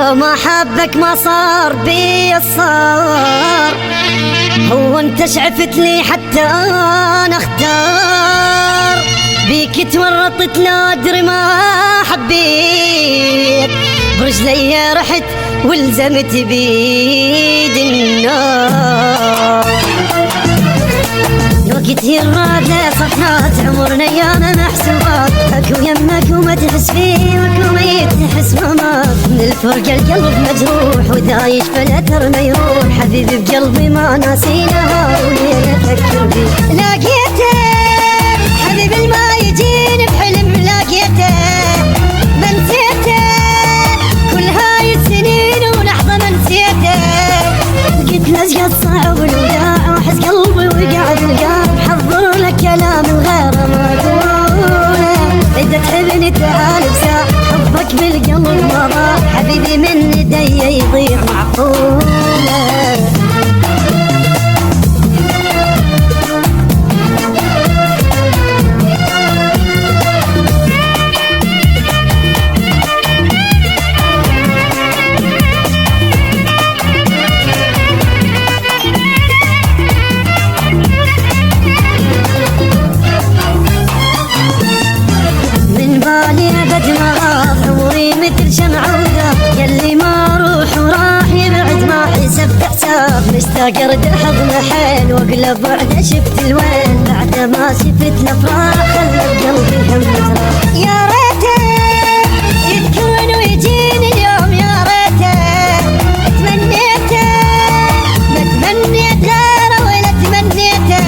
لو ما حبك ما صار بي الصار. هو انت شعفت لي حتى انا اختار بيك تورطت لا ادري ما حبيت برجلي رحت والزمت بيد النار. الوقت يراد له صفحات عمرنا يانا محسوبات اكو يمك وما تحس فيه واكو ميت تحس ممات من الفرقة القلب مجروح ودايش بالاثر ما يروح حبيبي بقلبي ما ناسينها وليلة افكر بيه. لاقيته حبيبي ما يجيني بحلم لاقيته ما نسيته كل هاي السنين ولحظة ما نسيته. لقيت لزقة صعب الوداع واحس قلبي وقعد القلب حضر لك كلام الغير ما اقوله اذا تحبني تعال بساعة حبك بالقلب ما ضاع حبيبي من ايدي يضيع معقوله. يلي ما روح وراح يبعد ما حسب حساب مشتاق ارد حضنه حيل واقلب بعده شفت الوين بعد ما شفت الافراح خلت قلبي هم تراح. يا ريته يذكرني ويجيني اليوم يا ريته تمنيته ما تمنيت غيره ولا تمنيته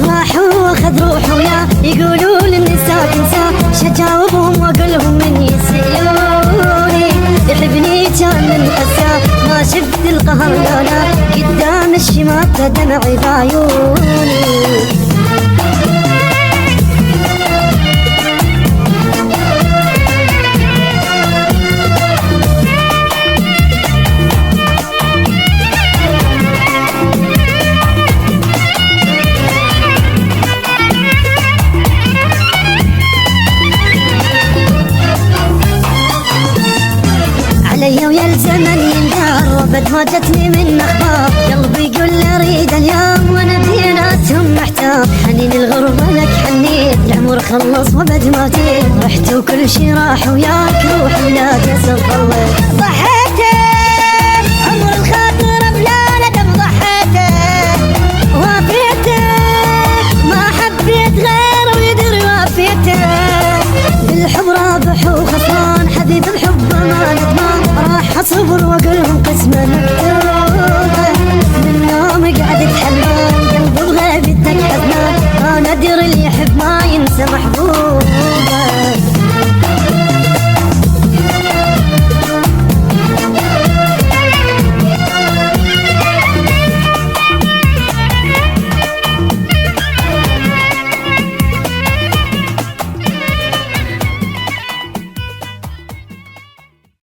راح واخذ روحه وياه يقولوا للنساء تنساه شجاوبهم واقولهم من يسألوني يحبني كان من قساه ما شفت القهر لولا قدام الشماتة دمعي بعيوني. علي ويا الزمن ينقار وبد ما جتني من اخبار قلبي يقول لي اريد اليوم وانا بيناتهم محتار حنين الغربة لك حنيت العمر خلص وبد ما جيت رحت وكل شي راح وياك روح ولا جسد ضليت ضحيت